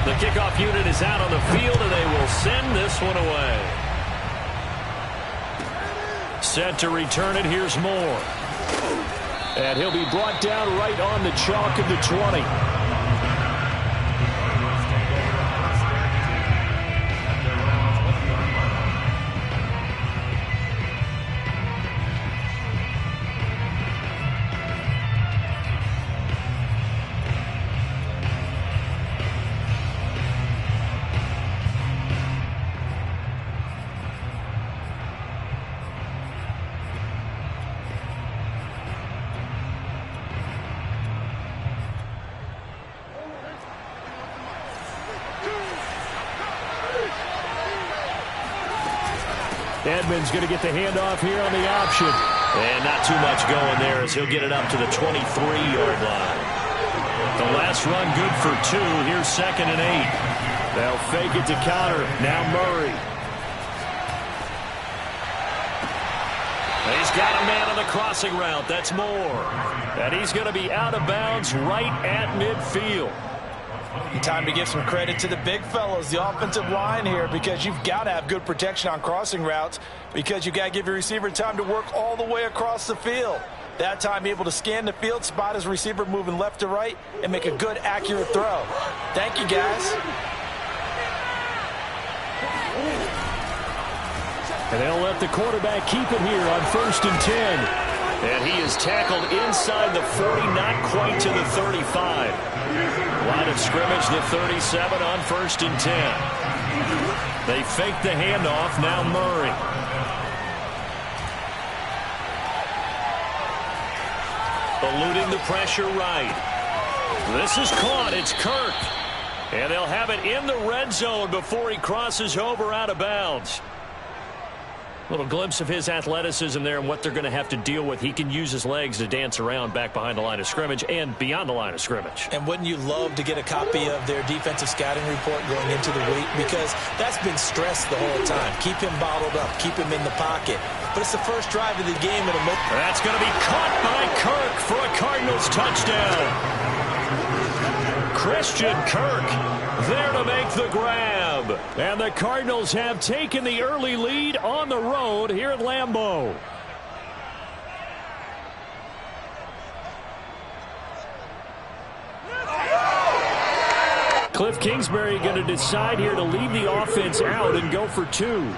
The kickoff unit is out on the field, and they will send this one away. Set to return it. Here's Moore. And he'll be brought down right on the chalk of the 20. Edmonds going to get the handoff here on the option. And not too much going there as he'll get it up to the 23-yard line. The last run good for 2. Here's 2nd and 8. They'll fake it to counter. Now Murray. He's got a man on the crossing route. That's Moore. And he's going to be out of bounds right at midfield. Time to give some credit to the big fellas, the offensive line here, because you've got to have good protection on crossing routes because you've got to give your receiver time to work all the way across the field. That time able to scan the field, spot his receiver moving left to right, and make a good, accurate throw. Thank you, guys. And they'll let the quarterback keep it here on 1st and 10. And he is tackled inside the 40, not quite to the 35. Line of scrimmage, the 37 on 1st and 10. They fake the handoff. Now Murray. Eluding the pressure right. This is caught. It's Kirk. And they'll have it in the red zone before he crosses over out of bounds. Little glimpse of his athleticism there and what they're going to have to deal with. He can use his legs to dance around back behind the line of scrimmage and beyond the line of scrimmage. And wouldn't you love to get a copy of their defensive scouting report going into the week? Because that's been stressed the whole time. Keep him bottled up. Keep him in the pocket. But it's the first drive of the game. That's going to be caught by Kirk for a Cardinals touchdown. Christian Kirk there to make the grab. And the Cardinals have taken the early lead on the road here at Lambeau. Cliff Kingsbury going to decide here to leave the offense out and go for 2.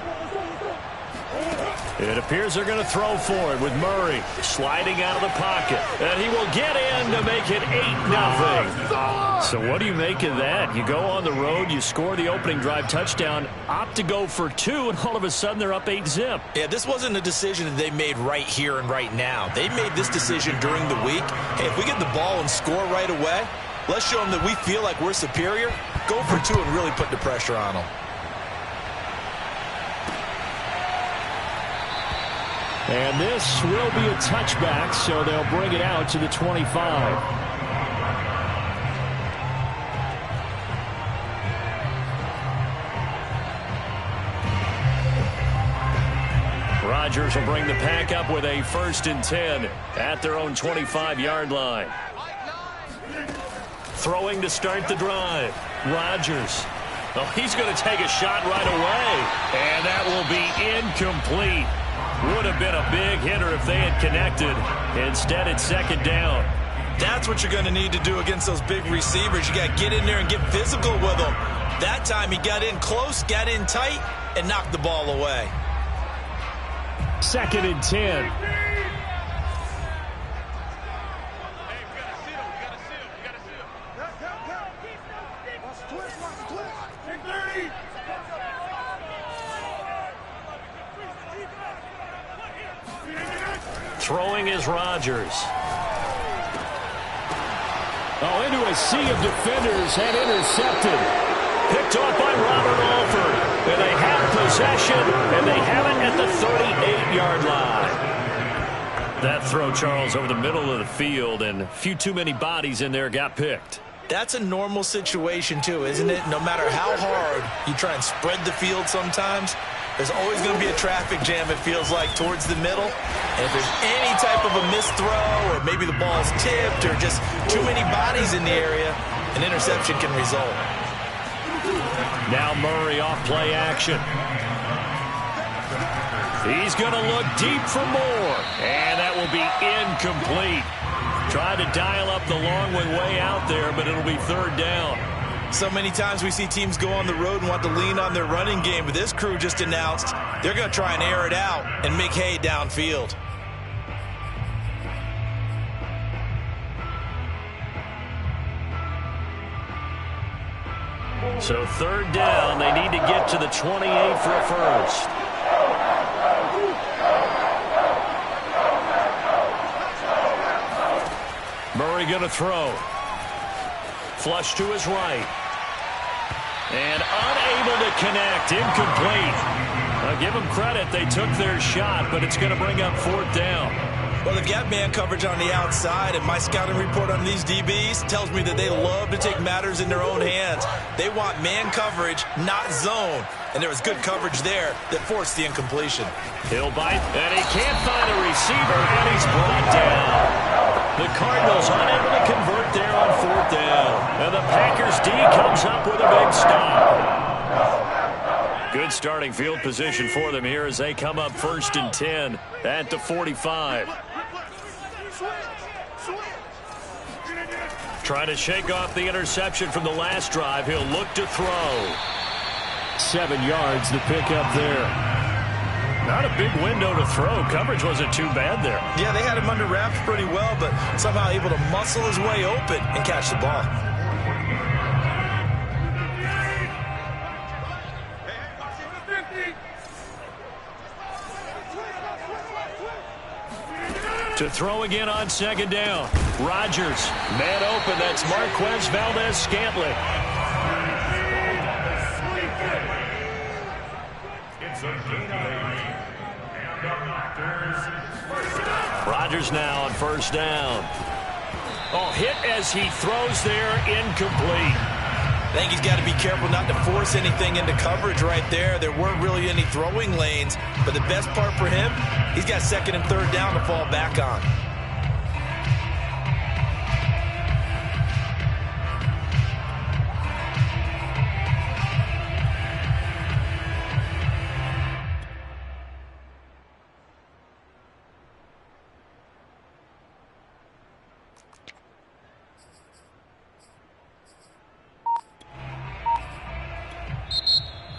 It appears they're going to throw for it with Murray sliding out of the pocket. And he will get in to make it 8-0. So what do you make of that? You go on the road, you score the opening drive touchdown, opt to go for 2, and all of a sudden they're up 8-zip. Yeah, this wasn't a decision that they made right here and right now. They made this decision during the week. Hey, if we get the ball and score right away, let's show them that we feel like we're superior. Go for 2 and really put the pressure on them. And this will be a touchback, so they'll bring it out to the 25. Rodgers will bring the pack up with a 1st and 10 at their own 25-yard line. Throwing to start the drive. Rodgers. Oh, he's going to take a shot right away. And that will be incomplete. Would have been a big hitter if they had connected. Instead, it's 2nd down. That's what you're going to need to do against those big receivers. You got to get in there and get physical with them. That time he got in close, got in tight, and knocked the ball away. 2nd and 10. Throwing is Rodgers. Oh, into a sea of defenders and intercepted. Picked off by Robert Alford. And they have possession, and they have it at the 38-yard line. That throw, Charles, over the middle of the field, and a few too many bodies in there got picked. That's a normal situation, too, isn't it? No matter how hard you try and spread the field sometimes, there's always going to be a traffic jam, it feels like, towards the middle. And if there's any type of a missed throw or maybe the ball's tipped or just too many bodies in the area, an interception can result. Now Murray off play action. He's going to look deep for more. And that will be incomplete. Tried to dial up the long way out there, but it'll be third down. So many times we see teams go on the road and want to lean on their running game, but this crew just announced they're going to try and air it out and make hay downfield. So third down, they need to get to the 28 for a first. Murray going to throw. Flush to his right. And unable to connect. Incomplete. I'll give them credit. They took their shot, but it's going to bring up fourth down. Well, they've got man coverage on the outside, and my scouting report on these DBs tells me that they love to take matters in their own hands. They want man coverage, not zone. And there was good coverage there that forced the incompletion. He'll bite, and he can't find a receiver, and he's brought down. The Cardinals unable to convert there on fourth down. And the Packers D comes up with a big stop. Good starting field position for them here as they come up 1st and 10 at the 45. Trying to shake off the interception from the last drive. He'll look to throw. 7 yards to pick up there. Not a big window to throw. Coverage wasn't too bad there. Yeah, they had him under wraps pretty well, but somehow able to muscle his way open and catch the ball. To throw again on second down. Rodgers, man open. That's Marquez Valdez-Scantling. Rodgers now on first down. Oh, hit as he throws there, incomplete. I think he's got to be careful not to force anything into coverage right there. There weren't really any throwing lanes, but the best part for him, he's got second and third down to fall back on.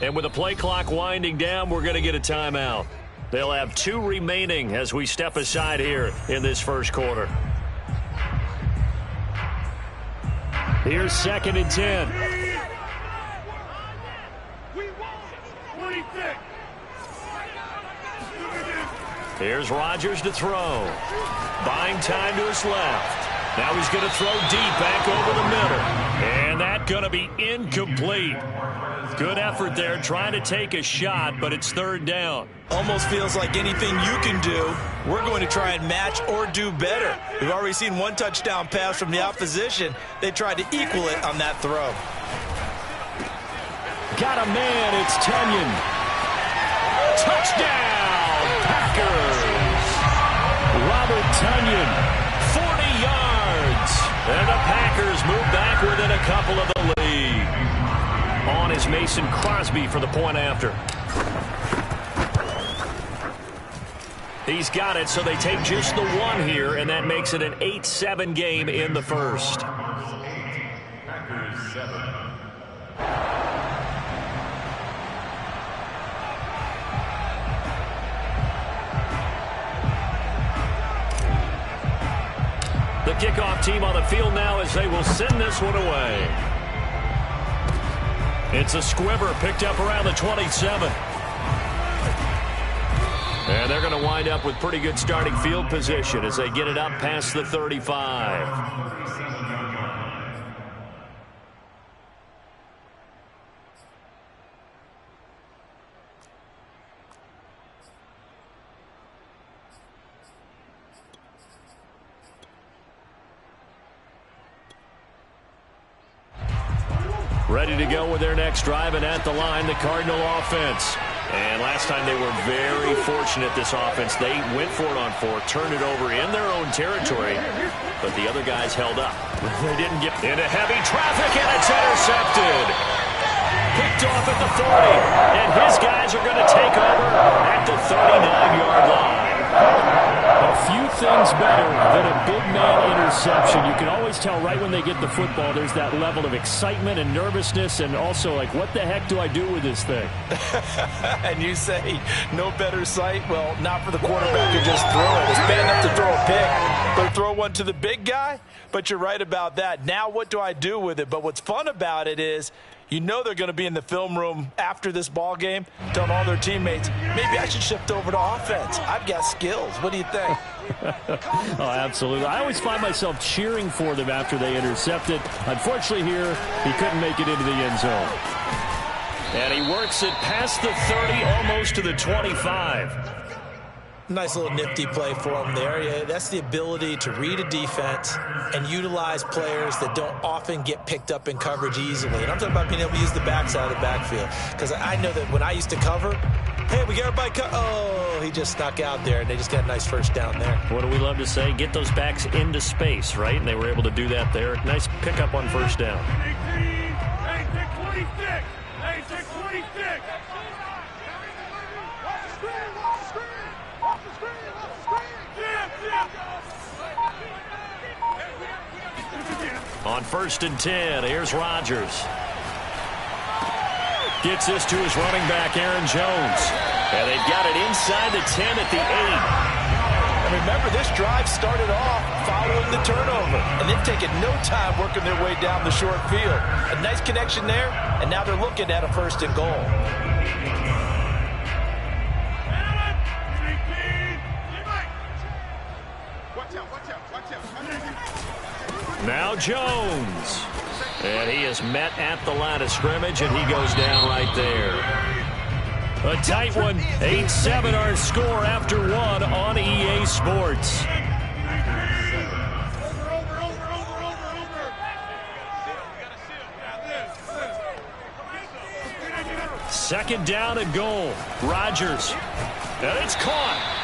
And with the play clock winding down, we're going to get a timeout. They'll have 2 remaining as we step aside here in this first quarter. Here's 2nd and 10. Here's Rodgers to throw. Buying time to his left. Now he's going to throw deep back over the middle. And that's going to be incomplete. Good effort there, trying to take a shot, but it's third down. Almost feels like anything you can do, we're going to try and match or do better. We've already seen 1 touchdown pass from the opposition. They tried to equal it on that throw. Got a man, it's Tunyon. Touchdown, Packers! Robert Tunyon, 40 yards. And the Packers move back within a couple of the lead. On is Mason Crosby for the point after. He's got it, so they take just the 1 here, and that makes it an 8-7 game in the first. Packers 7. The kickoff team on the field now as they will send this one away. It's a squibber picked up around the 27. And they're going to wind up with pretty good starting field position as they get it up past the 35. Ready to go with their next drive, and at the line, the Cardinal offense. And last time they were very fortunate, this offense. They went for it on 4, turned it over in their own territory, but the other guys held up. They didn't get into heavy traffic, and it's intercepted. picked off at the 40. And his guys are going to take over at the 39-yard line. A few things better than a big man interception. You can always tell right when they get the football, there's that level of excitement and nervousness, and also like, what the heck do I do with this thing? And you say no better sight? Well, not for the quarterback to just throw it. It's bad enough to throw a pick, but throw one to the big guy? But you're right about that. Now what do I do with it? But what's fun about it is, you know they're going to be in the film room after this ball game telling all their teammates, maybe I should shift over to offense. I've got skills. What do you think? Oh, absolutely. I always find myself cheering for them after they intercept it. Unfortunately here, he couldn't make it into the end zone. And he works it past the 30, almost to the 25. Nice little nifty play for him there. Yeah, that's the ability to read a defense and utilize players that don't often get picked up in coverage easily. And I'm talking about being able to use the backside of the backfield. Because I know that when I used to cover, hey, we got everybody oh, he just snuck out there, and they just got a nice first down there. What do we love to say? Get those backs into space, right? And they were able to do that there. Nice pickup on first down. Hey, take 26. Hey, take 26. On 1st and 10, here's Rodgers. Gets this to his running back, Aaron Jones. And they've got it inside the 10 at the 8. And remember, this drive started off following the turnover. And they've taken no time working their way down the short field. A nice connection there, and now they're looking at a 1st and goal. Now Jones. And he is met at the line of scrimmage, and he goes down right there. A tight one. 8-7 our score after one on EA Sports. Second down and goal. Rodgers. And it's caught.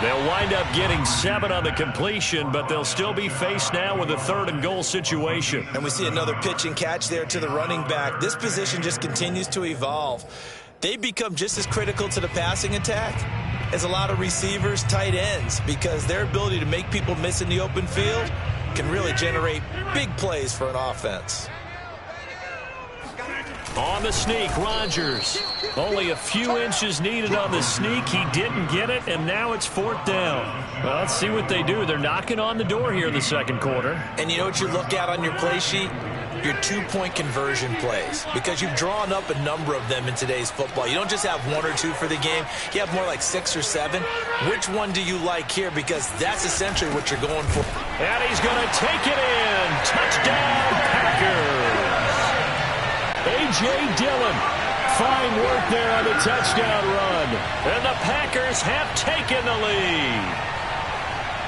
They'll wind up getting 7 on the completion, but they'll still be faced now with a 3rd and goal situation. And we see another pitch and catch there to the running back. This position just continues to evolve. They become just as critical to the passing attack as a lot of receivers, tight ends, because their ability to make people miss in the open field can really generate big plays for an offense. On the sneak, Rodgers. Only a few inches needed on the sneak. He didn't get it, and now it's 4th down. Well, let's see what they do. They're knocking on the door here in the second quarter. And you know what you look at on your play sheet? Your 2-point conversion plays, because you've drawn up a number of them in today's football. You don't just have 1 or 2 for the game. You have more like 6 or 7. Which one do you like here? Because that's essentially what you're going for. And he's going to take it in. Touchdown, Packers. A.J. Dillon. Fine work there on the touchdown run. And the Packers have taken the lead.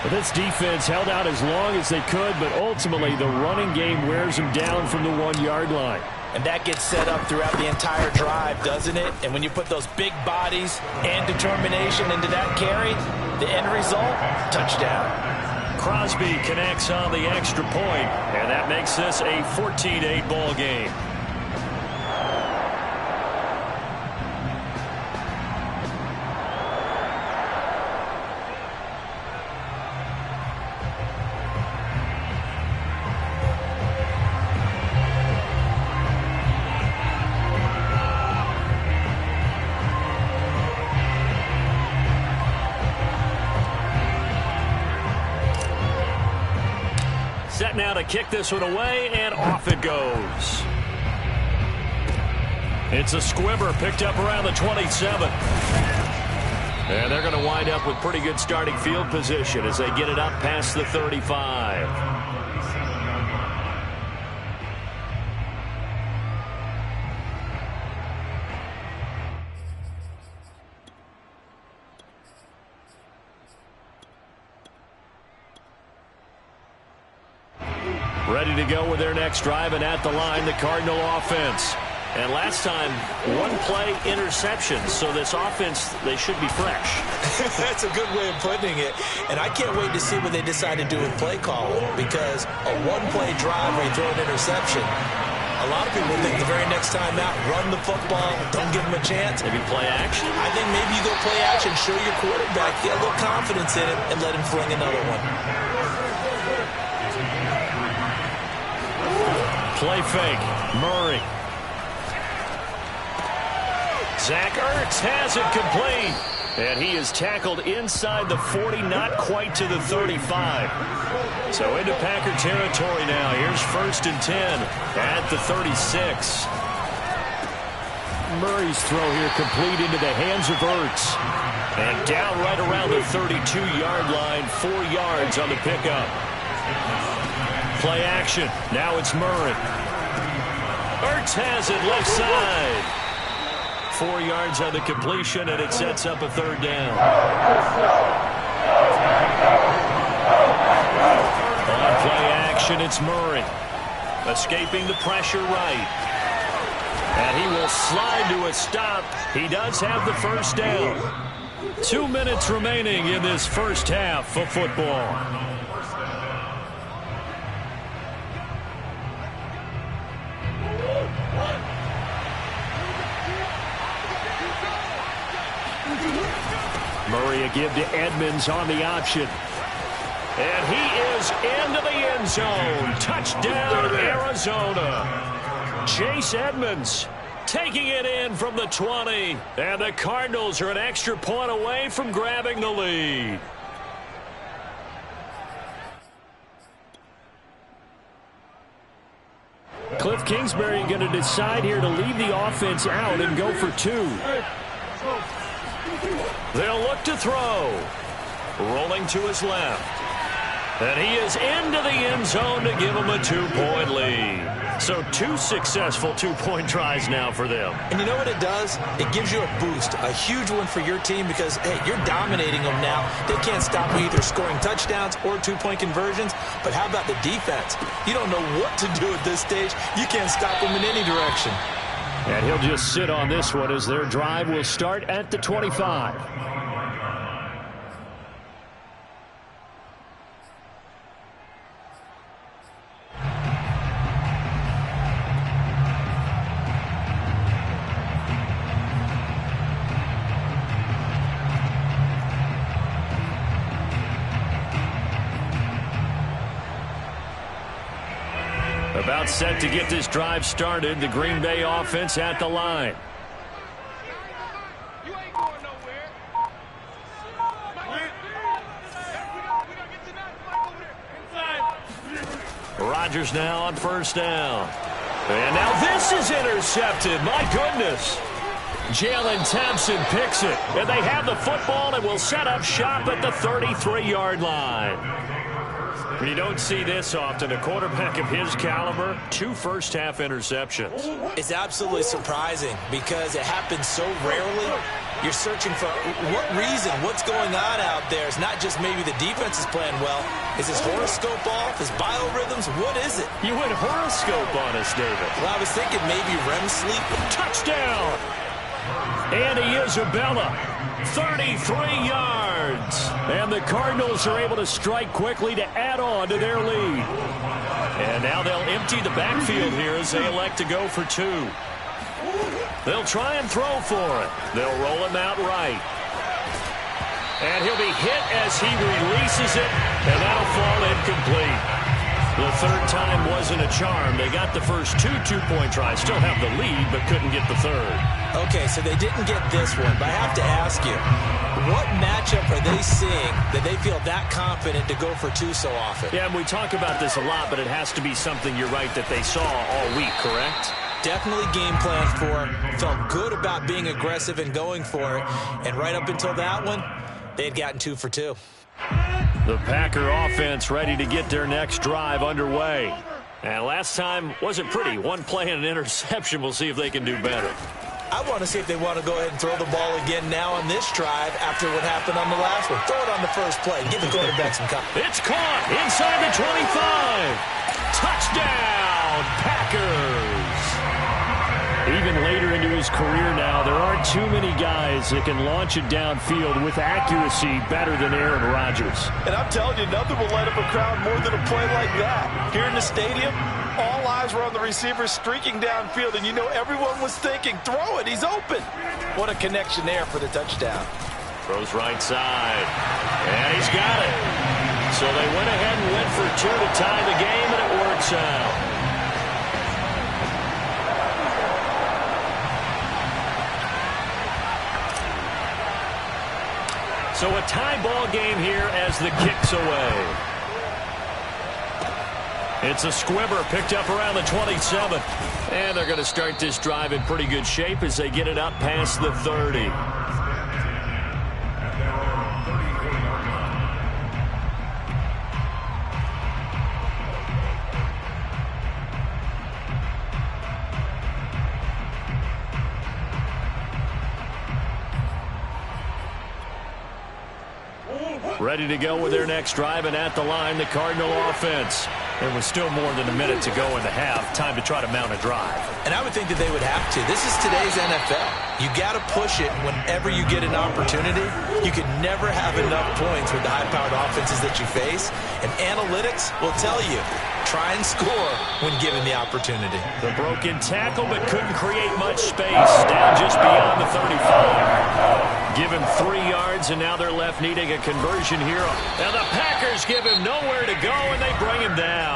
Well, this defense held out as long as they could, but ultimately the running game wears them down from the 1-yard line. And that gets set up throughout the entire drive, doesn't it? And when you put those big bodies and determination into that carry, the end result, touchdown. Crosby connects on the extra point, and that makes this a 14-8 ball game. Set now to kick this one away, and off it goes. It's a squibber picked up around the 27. And they're going to wind up with pretty good starting field position as they get it up past the 35. Ready to go with their next drive, and at the line, the Cardinal offense. And last time, 1-play interception, so this offense, they should be fresh. That's a good way of putting it. And I can't wait to see what they decide to do with play calling, because a 1-play drive where you throw an interception, A lot of people think the very next time out, run the football, don't give him a chance. Maybe play action? I think maybe you go play action, show your quarterback, get a little confidence in him, and let him fling another one. Play fake. Murray. Zach Ertz has it complete. And he is tackled inside the 40, not quite to the 35. So into Packer territory now. Here's 1st and 10 at the 36. Murray's throw here complete into the hands of Ertz. And down right around the 32-yard line, 4 yards on the pickup. Play action. Now it's Murray. Ertz has it left side. 4 yards on the completion, and it sets up a 3rd down. On play action, it's Murray. Escaping the pressure right. And he will slide to a stop. He does have the 1st down. 2 minutes remaining in this first half of football. Murray a give to Edmonds on the option. And he is into the end zone. Touchdown, Arizona. Chase Edmonds taking it in from the 20. And the Cardinals are an extra point away from grabbing the lead. Cliff Kingsbury going to decide here to leave the offense out and go for 2. They'll look to throw. Rolling to his left. And he is into the end zone to give him a 2-point lead. So 2 successful 2-point tries now for them. And you know what it does? It gives you a boost, a huge one for your team because, hey, you're dominating them now. They can't stop you either scoring touchdowns or 2-point conversions. But how about the defense? You don't know what to do at this stage. You can't stop them in any direction. And he'll just sit on this one as their drive will start at the 25. About set to get this drive started. The Green Bay offense at the line. You ain't going nowhere. Rodgers now on 1st down. And now this is intercepted. My goodness. Jalen Thompson picks it. And they have the football and will set up shop at the 33-yard line. You don't see this often. A quarterback of his caliber, 2 first-half interceptions. It's absolutely surprising because it happens so rarely. You're searching for what reason, what's going on out there. It's not just maybe the defense is playing well. Is his horoscope off? His biorhythms? What is it? You went horoscope on us, David. Well, I was thinking maybe REM sleep. Touchdown! Andy Isabella, 33 yards. And the Cardinals are able to strike quickly to add on to their lead. And now they'll empty the backfield here as they elect to go for 2. They'll try and throw for it. They'll roll him out right. And he'll be hit as he releases it, and that'll fall incomplete. The 3rd time wasn't a charm. They got the first 2 2-point tries. Still have the lead, but couldn't get the 3rd. Okay, so they didn't get this one, but I have to ask you, what matchup are they seeing that they feel that confident to go for 2 so often? Yeah, and we talk about this a lot, but it has to be something, you're right, that they saw all week, correct? Definitely game plan for it. Felt good about being aggressive and going for it. And right up until that one, they had gotten 2 for 2. The Packer offense ready to get their next drive underway. And last time wasn't pretty. 1 play and an interception. We'll see if they can do better. I want to see if they want to go ahead and throw the ball again now on this drive after what happened on the last one. Throw it on the first play. Give the quarterback some confidence. It's caught inside the 25. Touchdown, Packers. Even later into his career now, there aren't too many guys that can launch it downfield with accuracy better than Aaron Rodgers. And I'm telling you, nothing will light up a crowd more than a play like that. Here in the stadium, all eyes eyes were on the receiver streaking downfield, and you know everyone was thinking, throw it, he's open. What a connection there for the touchdown. Throws right side, and he's got it. So they went ahead and went for two to tie the game, and it works out. So a tie ball game here as the kick's away. It's a squibber picked up around the 27. And they're going to start this drive in pretty good shape as they get it up past the 30. Ready to go with their next drive, and at the line, the Cardinal offense. There was still more than a minute to go in the half. Time to try to mount a drive. And I would think that they would have to. This is today's NFL. You got to push it whenever you get an opportunity. You can never have enough points with the high-powered offenses that you face. And analytics will tell you, try and score when given the opportunity. The broken tackle, but couldn't create much space. Down just beyond the 35. Give him 3 yards, and now they're left needing a conversion here. And the Packers give him nowhere to go, and they bring him down.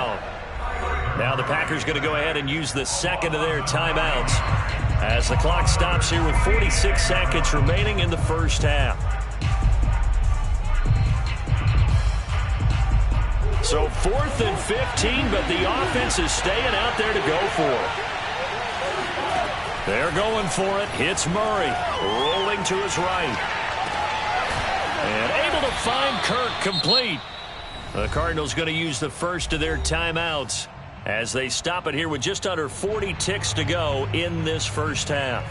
Now the Packers going to go ahead and use the second of their timeouts as the clock stops here with 46 seconds remaining in the first half. So 4th and 15, but the offense is staying out there to go for it. They're going for it. Hits Murray. Rolling to his right. And able to find Kirk complete. The Cardinals going to use the first of their timeouts as they stop it here with just under 40 ticks to go in this first half.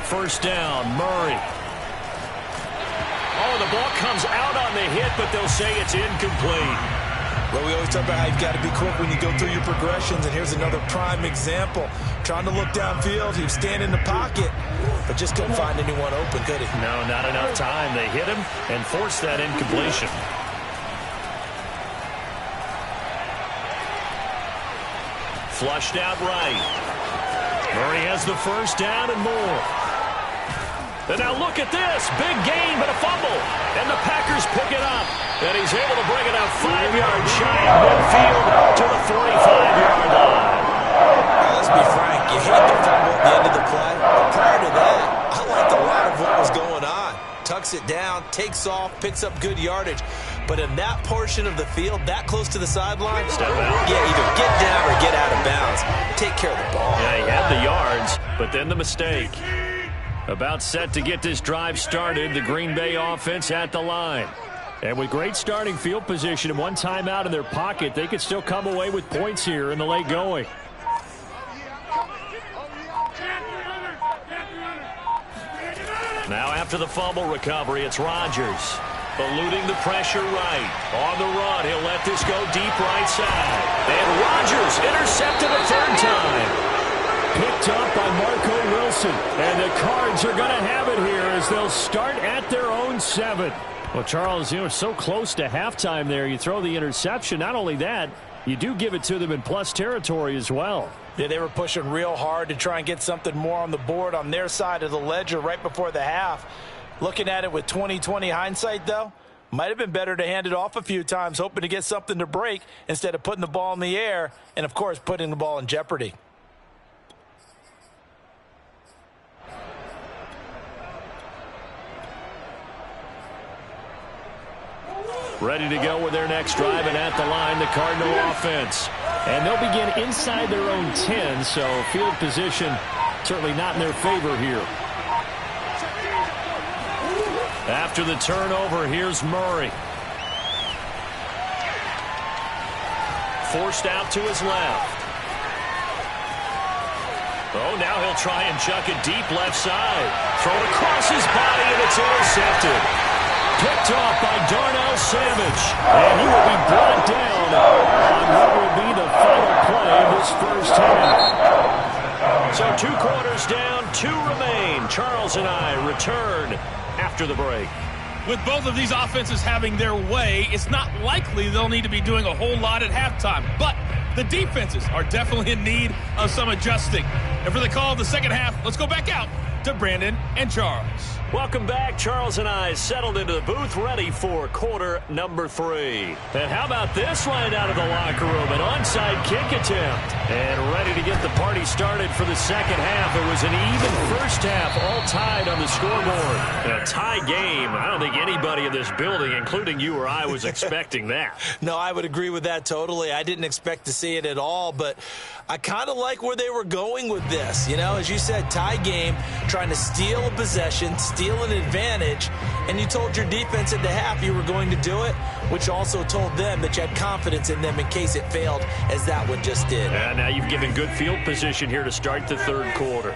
First down, Murray. Oh, the ball comes out on the hit, but they'll say it's incomplete. Well, we always talk about how you've got to be quick when you go through your progressions, and here's another prime example. Trying to look downfield, he was standing in the pocket, but just couldn't find anyone open, could he? No, not enough time. They hit him and forced that incompletion. Flushed out right. Murray has the first down and more. And now look at this. Big gain, but a fumble. And the Packers pick it up. And he's able to bring it out 5 yards shy of midfield to the 45-yard line. Let's be frank. You hate the fumble at the end of the play. But prior to that, I liked a lot of what was going on. Tucks it down, takes off, picks up good yardage. But in that portion of the field, that close to the sideline, step out. Yeah, either get down or get out of bounds. Take care of the ball. Yeah, he had the yards, but then the mistake. About set to get this drive started, the Green Bay offense at the line. And with great starting field position and one timeout in their pocket, they could still come away with points here in the late going. Now after the fumble recovery, it's Rodgers. Eluding the pressure right. On the run, he'll let this go deep right side. And Rodgers intercepted a third time. Picked up by Marco Wilson. And the Cards are going to have it here as they'll start at their own 7. Well, Charles, you know, so close to halftime there. You throw the interception. Not only that, you do give it to them in plus territory as well. Yeah, they were pushing real hard to try and get something more on the board on their side of the ledger right before the half. Looking at it with 20/20 hindsight, though, might have been better to hand it off a few times, hoping to get something to break instead of putting the ball in the air and, of course, putting the ball in jeopardy. Ready to go with their next drive, and at the line, the Cardinal offense. And they'll begin inside their own 10, so field position certainly not in their favor here. After the turnover, here's Murray. Forced out to his left. Oh, now he'll try and chuck it deep left side. Thrown across his body, and it's intercepted. Picked off by Darnell Savage. And he will be brought down on what will be the final play of this first half. So 2 quarters down, 2 remain. Charles and I return after the break. With both of these offenses having their way, it's not likely they'll need to be doing a whole lot at halftime. But the defenses are definitely in need of some adjusting. And for the call of the second half, let's go back out to Brandon and Charles. Welcome back. Charles and I settled into the booth, ready for quarter number 3. And how about this right out of the locker room? An onside kick attempt. And ready to get the party started for the second half. It was an even first half, all tied on the scoreboard. A tie game. I don't think anybody in this building, including you or I, was expecting that. No, I would agree with that totally. I didn't expect to see it at all, but I kind of like where they were going with this. You know, as you said, tie game, trying to steal a possession, steal an advantage, and you told your defense at the half you were going to do it, which also told them that you had confidence in them in case it failed, as that one just did. And now you've given good field position here to start the third quarter.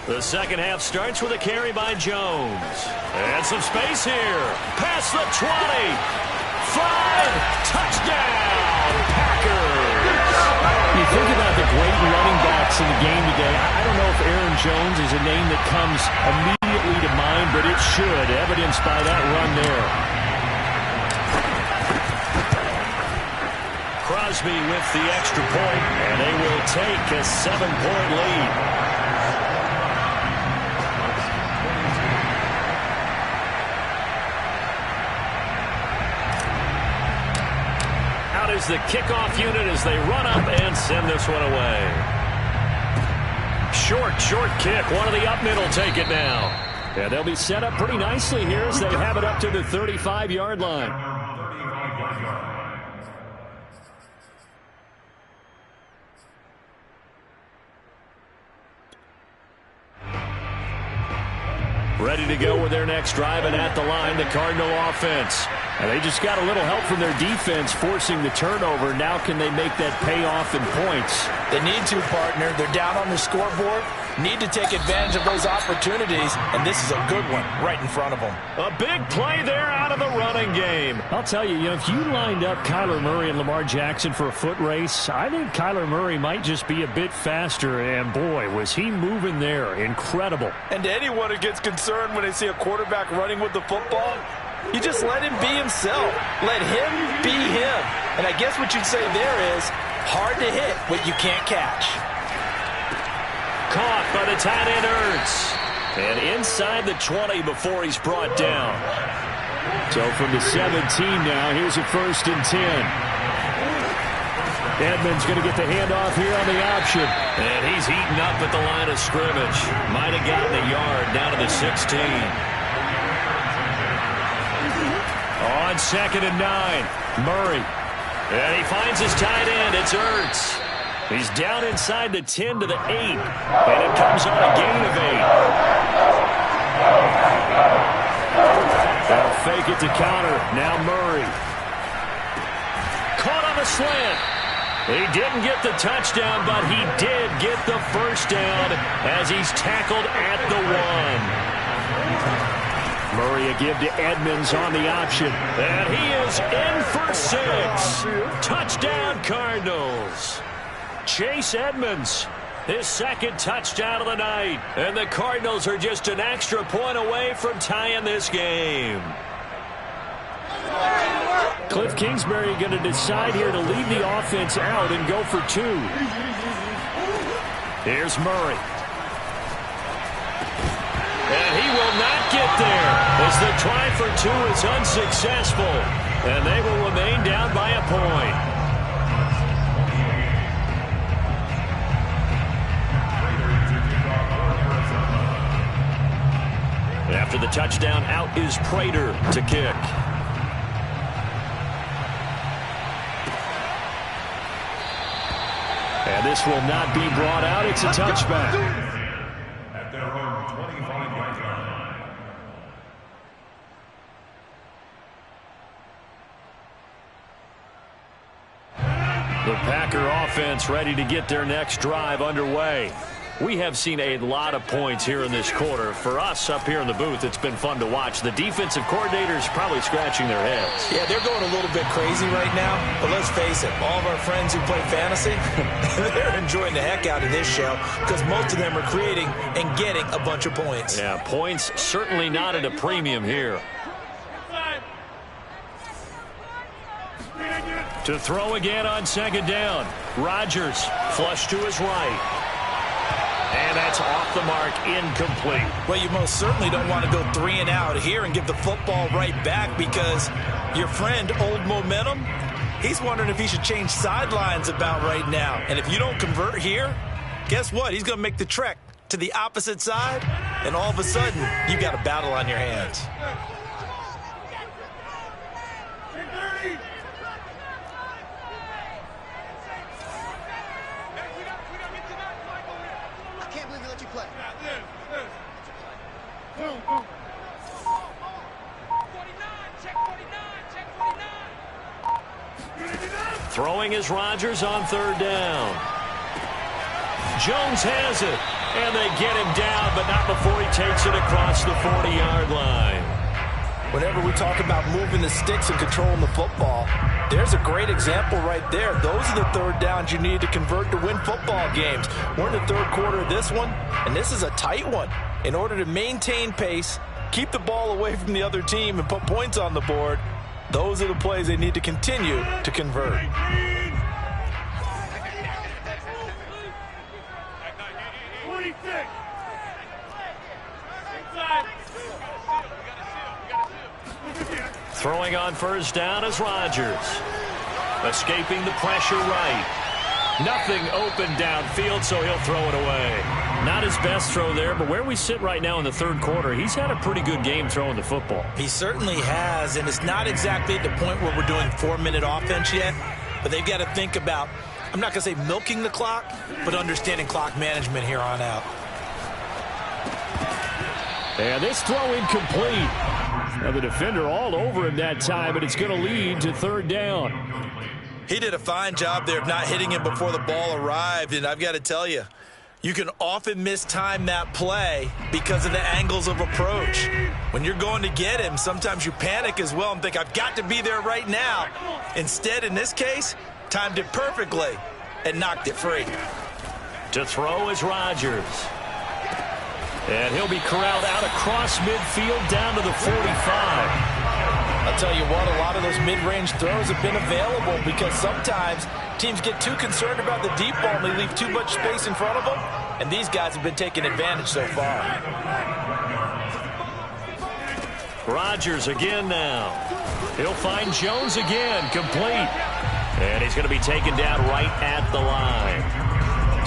The second half starts with a carry by Jones. And some space here. Past the 20. 5. Touchdown, Packers. You think about the great running backs in the game today. I don't know if Aaron Jones is a name that comes immediately to mind, but it should, evidenced by that run there. Crosby with the extra point, and they will take a 7-point lead. Is the kickoff unit as they run up and send this one away. Short kick. One of the up mid will take it now. Yeah, they'll be set up pretty nicely here as they have it up to the 35-yard line. Ready to go with their next drive, and at the line, the Cardinal offense. And they just got a little help from their defense forcing the turnover. Now can they make that payoff in points? They need to, partner. They're down on the scoreboard. Need to take advantage of those opportunities, and this is a good one right in front of them. A big play there out of the running game. I'll tell you, if you lined up Kyler Murray and Lamar Jackson for a foot race, I think Kyler Murray might just be a bit faster, and boy, was he moving there. Incredible. And to anyone who gets concerned when they see a quarterback running with the football, you just let him be himself. Let him be him. And I guess what you'd say there is hard to hit what you can't catch. Caught by the tight end Ertz. And inside the 20 before he's brought down. So from the 17 now, here's a 1st and 10. Edmonds going to get the handoff here on the option. And he's heating up at the line of scrimmage. Might have gotten a yard down to the 16. On 2nd and 9, Murray. And he finds his tight end. It's Ertz. He's down inside the 10 to the 8. And it comes on a gain of 8. They'll fake it to counter. Now Murray. Caught on the slant. He didn't get the touchdown, but he did get the first down as he's tackled at the 1. Murray a give to Edmonds on the option. And he is in for 6. Touchdown, Cardinals. Chase Edmonds, his 2nd touchdown of the night. And the Cardinals are just an extra point away from tying this game. Cliff Kingsbury going to decide here to leave the offense out and go for 2. Here's Murray. And he will not get there as the try for 2 is unsuccessful. And they will remain down by a point. After the touchdown, out is Prater to kick. And this will not be brought out. It's a touchback. At their home 25-yard line. The Packer offense ready to get their next drive underway. We have seen a lot of points here in this quarter. For us up here in the booth, it's been fun to watch. The defensive coordinators probably scratching their heads. Yeah, they're going a little bit crazy right now. But let's face it, all of our friends who play fantasy, they're enjoying the heck out of this show because most of them are creating and getting a bunch of points. Yeah, points certainly not at a premium here. To throw again on second down. Rodgers flush to his right. And that's off the mark, incomplete. Well, you most certainly don't want to go 3 and out here and give the football right back because your friend, Old Momentum, he's wondering if he should change sidelines about right now. And if you don't convert here, guess what? He's going to make the trek to the opposite side, and all of a sudden, you got a battle on your hands. Throwing is Rodgers on third down. Jones has it, and they get him down, but not before he takes it across the 40-yard line. Whenever we talk about moving the sticks and controlling the football, there's a great example right there. Those are the third downs you need to convert to win football games. We're in the third quarter of this one, and this is a tight one. In order to maintain pace, keep the ball away from the other team, and put points on the board, those are the plays they need to continue to convert. Throwing on first down is Rodgers. Escaping the pressure right. Nothing open downfield, so he'll throw it away. Not his best throw there, but where we sit right now in the third quarter, he's had a pretty good game throwing the football. He certainly has, and it's not exactly at the point where we're doing 4-minute offense yet, but they've got to think about, I'm not going to say milking the clock, but understanding clock management here on out. And this throw incomplete. Now the defender all over him that time, but it's going to lead to third down. He did a fine job there of not hitting him before the ball arrived, and I've got to tell you, you can often mistime that play because of the angles of approach. When you're going to get him, sometimes you panic as well and think, I've got to be there right now. Instead, in this case, timed it perfectly and knocked it free. To throw is Rodgers. And he'll be corralled out across midfield down to the 45. I'll tell you what, a lot of those mid-range throws have been available because sometimes teams get too concerned about the deep ball and they leave too much space in front of them, and these guys have been taking advantage so far. Rodgers again now. He'll find Jones again, complete. And he's going to be taken down right at the line.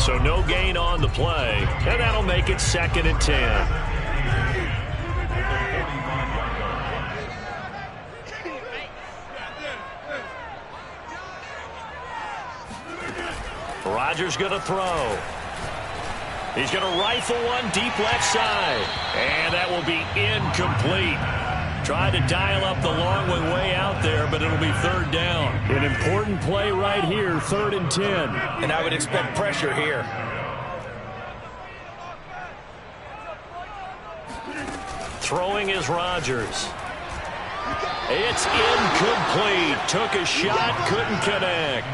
So no gain on the play, and that'll make it 2nd and 10. Rodgers going to throw. He's going to rifle one deep left side, and that will be incomplete. Tried to dial up the long one way out there, but it'll be third down. An important play right here, 3rd and 10. And I would expect pressure here. Throwing is Rodgers. It's incomplete. Took a shot, couldn't connect.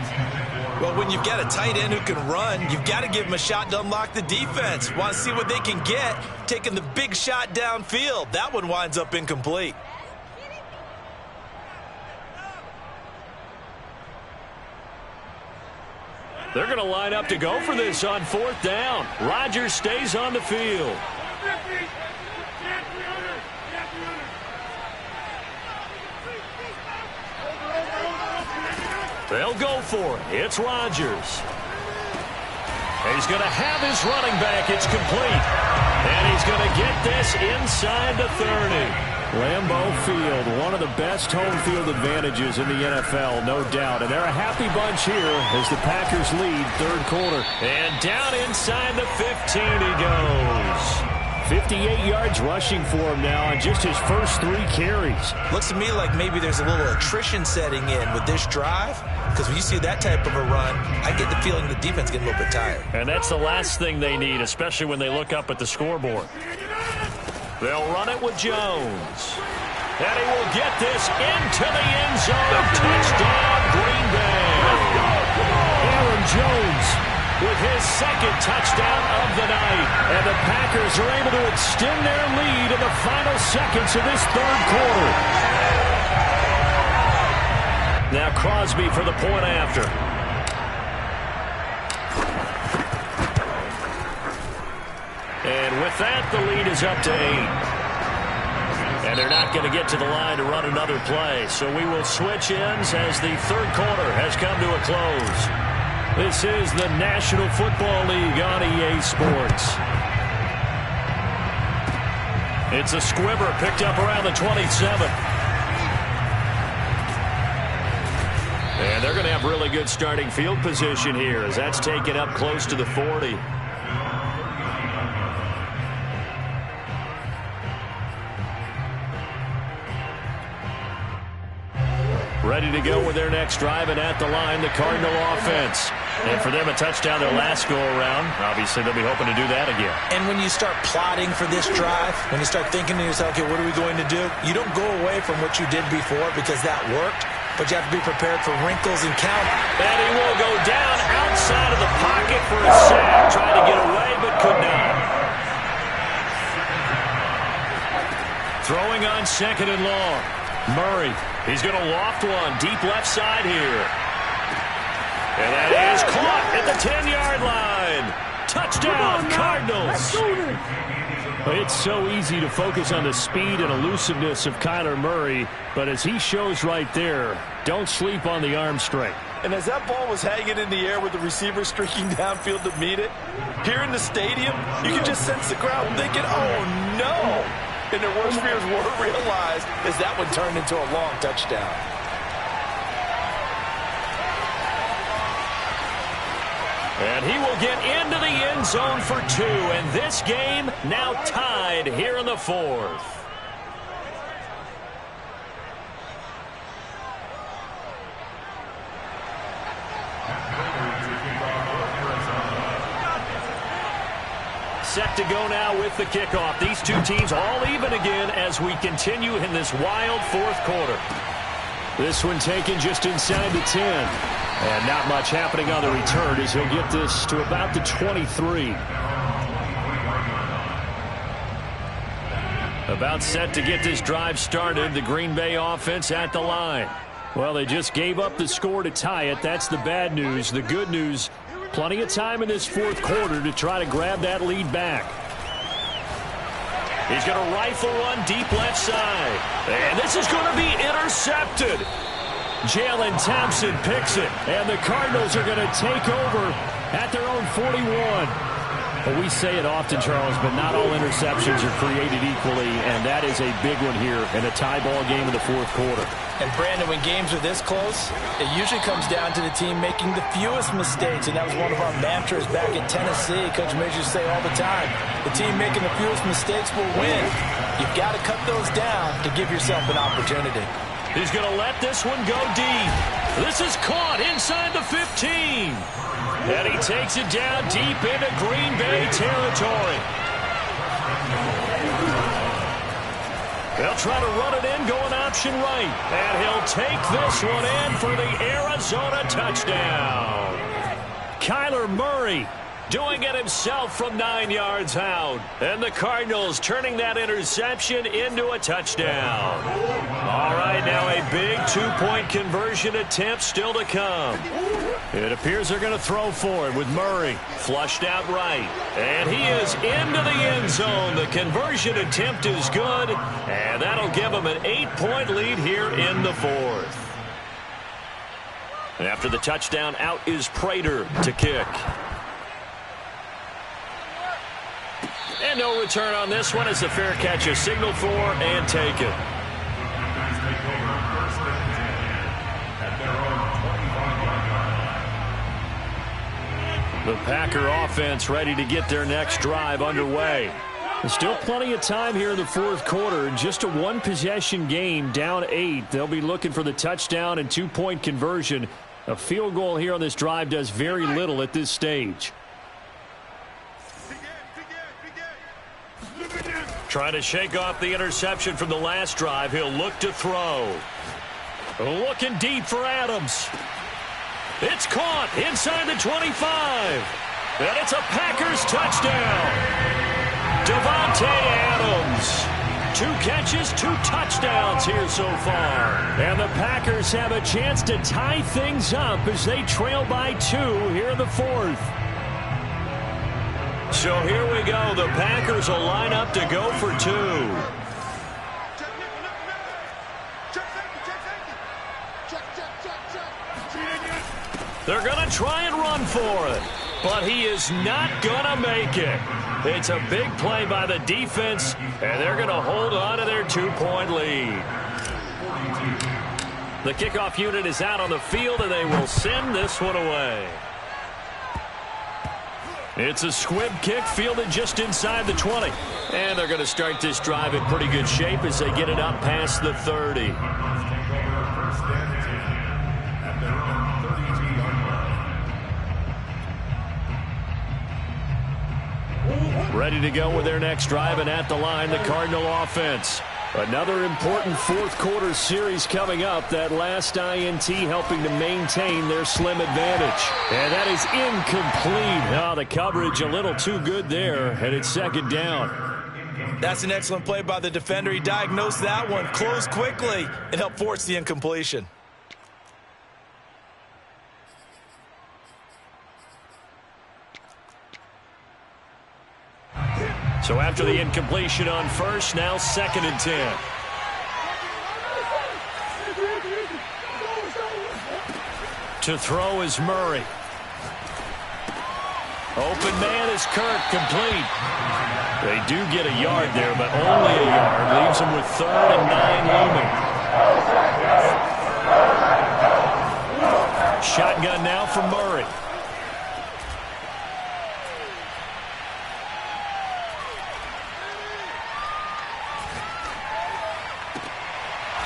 Well, when you've got a tight end who can run, you've got to give him a shot to unlock the defense. Want to see what they can get, taking the big shot downfield. That one winds up incomplete. They're going to line up to go for this on 4th down. Rodgers stays on the field. They'll go for it. It's Rodgers. He's going to have his running back. It's complete. And he's going to get this inside the 30. Lambeau Field, one of the best home field advantages in the NFL, no doubt. And they're a happy bunch here as the Packers lead 3rd quarter. And down inside the 15 he goes. 58 yards rushing for him now on just his first 3 carries. Looks to me like maybe there's a little attrition setting in with this drive, because when you see that type of a run, I get the feeling the defense getting a little bit tired. And that's the last thing they need, especially when they look up at the scoreboard. They'll run it with Jones. And he will get this into the end zone. Touchdown, Green Bay. Aaron Jones with his second touchdown of the night. And the Packers are able to extend their lead in the final seconds of this third quarter. Now Crosby for the point after. And with that, the lead is up to 8. And they're not going to get to the line to run another play. So we will switch ends as the third quarter has come to a close. This is the National Football League on EA Sports. It's a squibber picked up around the 27. And they're going to have really good starting field position here as that's taken up close to the 40. Ready to go with their next drive, and at the line, the Cardinal offense. And for them, a touchdown their last go-around. Obviously, they'll be hoping to do that again. And when you start plotting for this drive, when you start thinking to yourself, okay, what are we going to do? You don't go away from what you did before because that worked, but you have to be prepared for wrinkles and count. And he will go down outside of the pocket for a sack. Trying to get away, but could not. Throwing on second and long. Murray. He's going to loft one deep left side here. And that is caught at the 10-yard line. Touchdown, Cardinals. It's so easy to focus on the speed and elusiveness of Kyler Murray, but as he shows right there, don't sleep on the arm strength. And as that ball was hanging in the air with the receiver streaking downfield to meet it, here in the stadium, you can just sense the crowd thinking, oh, no. And their worst fears were realized as that one turned into a long touchdown. And he will get into the end zone for 2. And this game now tied here in the 4th. Set to go now with the kickoff. These two teams all even again as we continue in this wild fourth quarter. This one taken just inside the 10. And not much happening on the return as he'll get this to about the 23. About set to get this drive started. The Green Bay offense at the line. Well, they just gave up the score to tie it. That's the bad news. The good news, plenty of time in this fourth quarter to try to grab that lead back. He's going to rifle one deep left side. And this is going to be intercepted. Jalen Thompson picks it. And the Cardinals are going to take over at their own 41. Well, we say it often, Charles, but not all interceptions are created equally, and that is a big one here in a tie ball game in the fourth quarter. And, Brandon, when games are this close, it usually comes down to the team making the fewest mistakes, and that was one of our mantras back in Tennessee. Coach Major used to say all the time, the team making the fewest mistakes will win. You've got to cut those down to give yourself an opportunity. He's going to let this one go deep. This is caught inside the 15. And he takes it down deep into Green Bay territory. They'll try to run it in, going option right. And he'll take this one in for the Arizona touchdown. Kyler Murray doing it himself from 9 yards out. And the Cardinals turning that interception into a touchdown. All right, now a big two-point conversion attempt still to come. It appears they're going to throw for it with Murray flushed out right. And he is into the end zone. The conversion attempt is good, and that'll give him an 8-point lead here in the fourth. After the touchdown, out is Prater to kick. And no return on this one as the fair catch is signaled for and taken. The Packer offense ready to get their next drive underway. Still plenty of time here in the fourth quarter. Just a one-possession game, down 8. They'll be looking for the touchdown and two-point conversion. A field goal here on this drive does very little at this stage. Trying to shake off the interception from the last drive. He'll look to throw. Looking deep for Adams. It's caught inside the 25. And it's a Packers touchdown. Davante Adams. 2 catches, 2 touchdowns here so far. And the Packers have a chance to tie things up as they trail by 2 here in the fourth. So here we go. The Packers will line up to go for 2. They're going to try and run for it, but he is not going to make it. It's a big play by the defense, and they're going to hold on to their 2-point lead. The kickoff unit is out on the field, and they will send this one away. It's a squib kick fielded just inside the 20. And they're going to start this drive in pretty good shape as they get it up past the 30. Ready to go with their next drive, and at the line, the Cardinal offense. Another important fourth quarter series coming up. That last INT helping to maintain their slim advantage. And that is incomplete. Oh, the coverage a little too good there, and it's second down. That's an excellent play by the defender. He diagnosed that one, closed quickly, and helped force the incompletion. So after the incompletion on first, now 2nd and 10. To throw is Murray. Open man is Kirk, complete. They do get a yard there, but only a yard. Leaves them with 3rd and 9 looming. Shotgun now for Murray.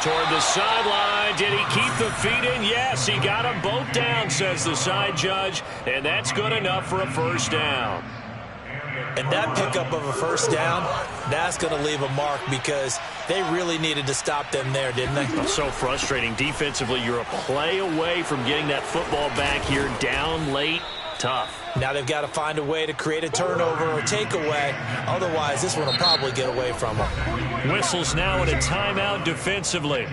Toward the sideline. Did he keep the feet in? Yes, he got them both down, says the side judge. And that's good enough for a first down. And that pickup of a first down, that's going to leave a mark because they really needed to stop them there, didn't they? So frustrating. Defensively, you're a play away from getting that football back here. Down late. Tough. Now they've got to find a way to create a turnover or takeaway. Otherwise, this one will probably get away from them. Whistles now in a timeout defensively.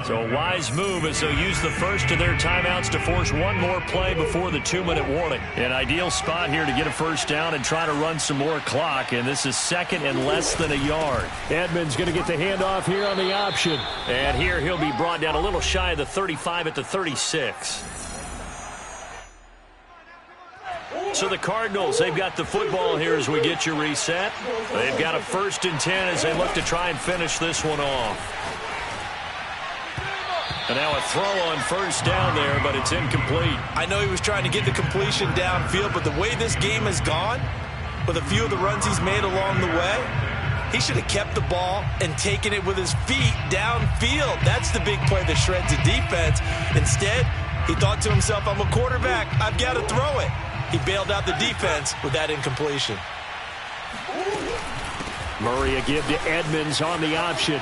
So a wise move as they'll use the first of their timeouts to force one more play before the 2-minute warning. An ideal spot here to get a first down and try to run some more clock. And this is 2nd and less than a yard. Edmonds going to get the handoff here on the option. And here he'll be brought down a little shy of the 35 at the 36. So the Cardinals, they've got the football here as we get you reset. They've got a 1st and 10 as they look to try and finish this one off. And now a throw on first down there, but it's incomplete. I know he was trying to get the completion downfield, but the way this game has gone, with a few of the runs he's made along the way, he should have kept the ball and taken it with his feet downfield. That's the big play that shreds the defense. Instead, he thought to himself, I'm a quarterback. I've got to throw it. He bailed out the defense with that incompletion. Murray a give to Edmonds on the option.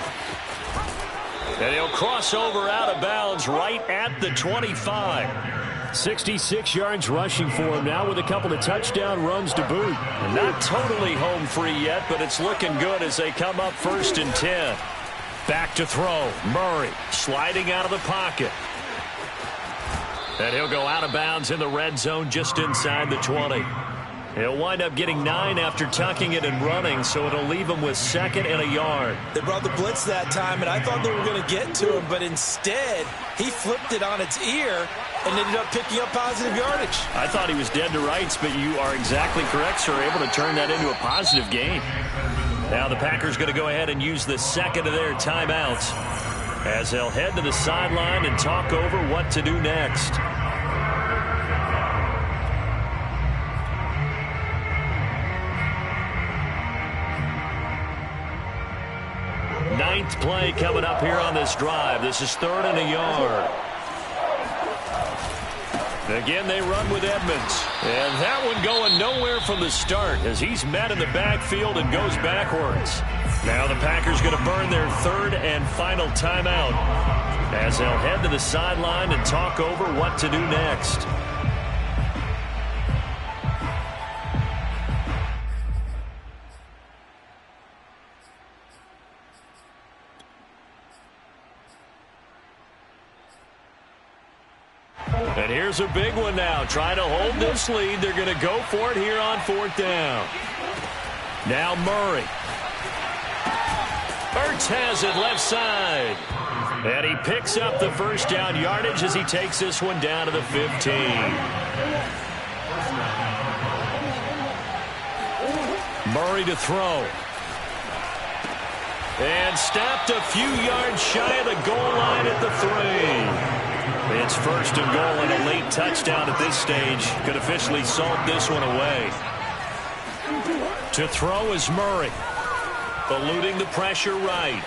And he'll cross over out of bounds right at the 25. 66 yards rushing for him now with a couple of touchdown runs to boot. And not totally home free yet, but it's looking good as they come up 1st and 10. Back to throw. Murray sliding out of the pocket. And he'll go out of bounds in the red zone just inside the 20. He'll wind up getting 9 after tucking it and running, so it'll leave him with 2nd and a yard. They brought the blitz that time, and I thought they were going to get to him, but instead he flipped it on its ear and ended up picking up positive yardage. I thought he was dead to rights, but you are exactly correct, sir. Able to turn that into a positive gain. Now the Packers going to go ahead and use the 2nd of their timeouts as they'll head to the sideline and talk over what to do next. next play coming up here on this drive. This is 3rd and a yard. Again, they run with Edmonds. And that one going nowhere from the start as he's met in the backfield and goes backwards. Now the Packers going to burn their 3rd and final timeout as they'll head to the sideline and talk over what to do next. And here's a big one now. Trying to hold this lead. They're going to go for it here on 4th down. Now Murray. Ertz has it left side. And he picks up the 1st down yardage as he takes this one down to the 15. Murray to throw. And stopped a few yards shy of the goal line at the 3. It's 1st and goal and a late touchdown at this stage. Could officially salt this one away. To throw is Murray. Eluding the pressure right.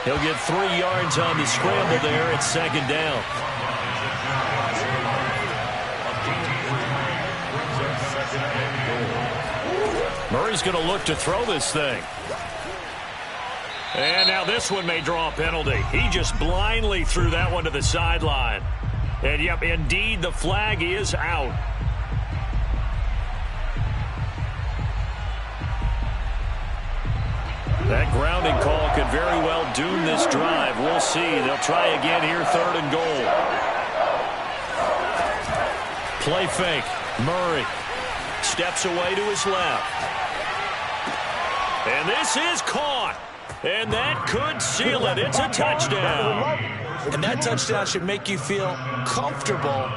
He'll get 3 yards on the scramble there at 2nd down. Murray's going to look to throw this thing. And now this one may draw a penalty. He just blindly threw that one to the sideline. And, yep, indeed, the flag is out. That grounding call could very well doom this drive. We'll see. They'll try again here, 3rd and goal. Play fake. Murray steps away to his left. And this is caught. And that could seal it. It's a touchdown. And that touchdown should make you feel comfortable.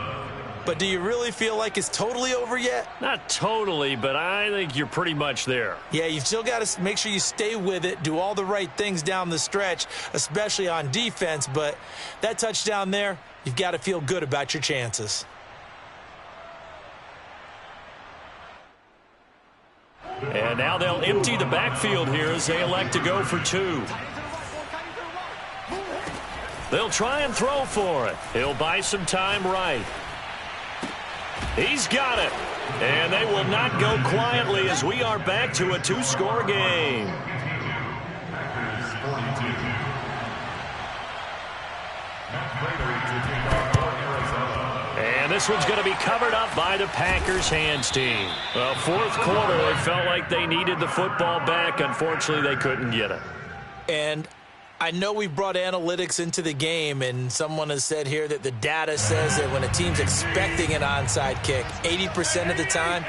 But do you really feel like it's totally over yet? Not totally, but I think you're pretty much there. Yeah, you've still got to make sure you stay with it, do all the right things down the stretch, especially on defense. But that touchdown there, you've got to feel good about your chances. And now they'll empty the backfield here as they elect to go for 2. They'll try and throw for it. He'll buy some time right. He's got it. And they will not go quietly as we are back to a 2-score game. And this one's going to be covered up by the Packers hands team. Well, 4th quarter, it felt like they needed the football back. Unfortunately, they couldn't get it. And I know we brought analytics into the game, and someone has said here that the data says that when a team's expecting an onside kick, 80% of the time,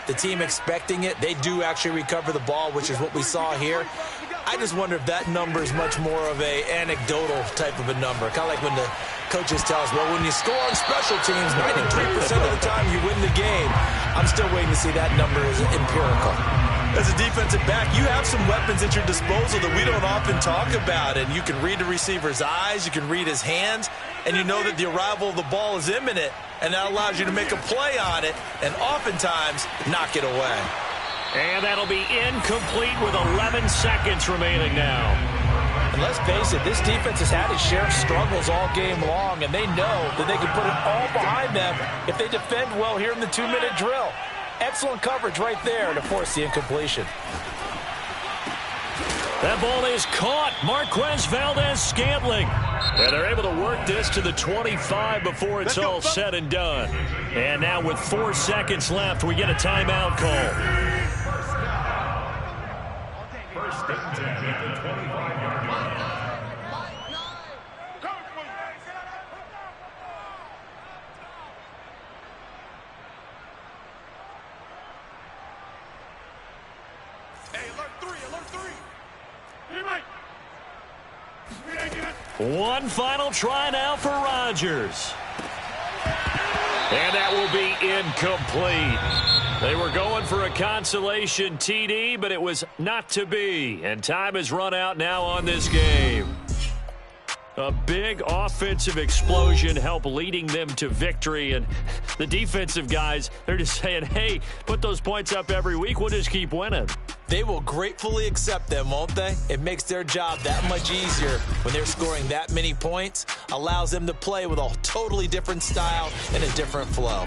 the team expecting it, they do actually recover the ball, which is what we saw here. I just wonder if that number is much more of a anecdotal type of a number. Kind of like when the coaches tell us, well, when you score on special teams, 93% of the time you win the game. I'm still waiting to see that number is empirical. As a defensive back, you have some weapons at your disposal that we don't often talk about. And you can read the receiver's eyes, you can read his hands, and you know that the arrival of the ball is imminent. And that allows you to make a play on it and oftentimes knock it away. And that'll be incomplete with 11 seconds remaining now. And let's face it, this defense has had its share of struggles all game long, and they know that they can put it all behind them if they defend well here in the 2-minute drill. Excellent coverage right there to force the incompletion. That ball is caught. Marquez Valdez-Scantling. And they're able to work this to the 25 before it's all said and done. And now with 4 seconds left, we get a timeout call. First and 10 at the 25-yard line. Hey, alert 3, alert 3. One final try now for Rodgers. And that will be incomplete. They were going for a consolation TD, but it was not to be. And time has run out now on this game. A big offensive explosion helped leading them to victory. And the defensive guys, they're just saying, hey, put those points up every week. We'll just keep winning. They will gratefully accept them, won't they? It makes their job that much easier when they're scoring that many points, allows them to play with a totally different style and a different flow.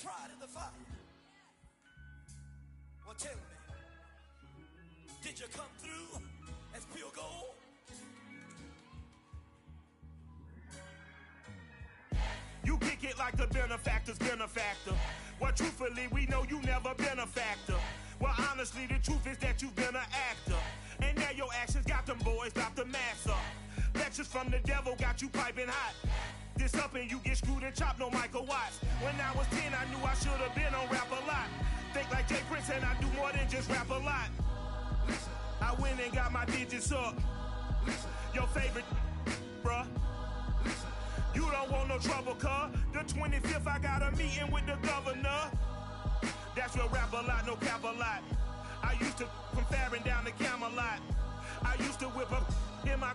tried in the fire. Well, tell me, did you come through as pure gold? You kick it like the benefactor's benefactor. Well, truthfully, we know you never been a factor. Well, honestly, the truth is that you've been an actor. And now your actions got them boys about to mass up. Lectures from the devil got you piping hot. This up and you get screwed and chopped, no Michael Watts. When I was 10, I knew I should have been on rap a lot. Think like Jay Prince and I do more than just rap a lot. I went and got my digits up. Your favorite, bruh. You don't want no trouble, cuz. The 25th, I got a meeting with the governor. That's real rap a lot, no cap a lot. I used to from Farron down to Camelot. I used to whip up in my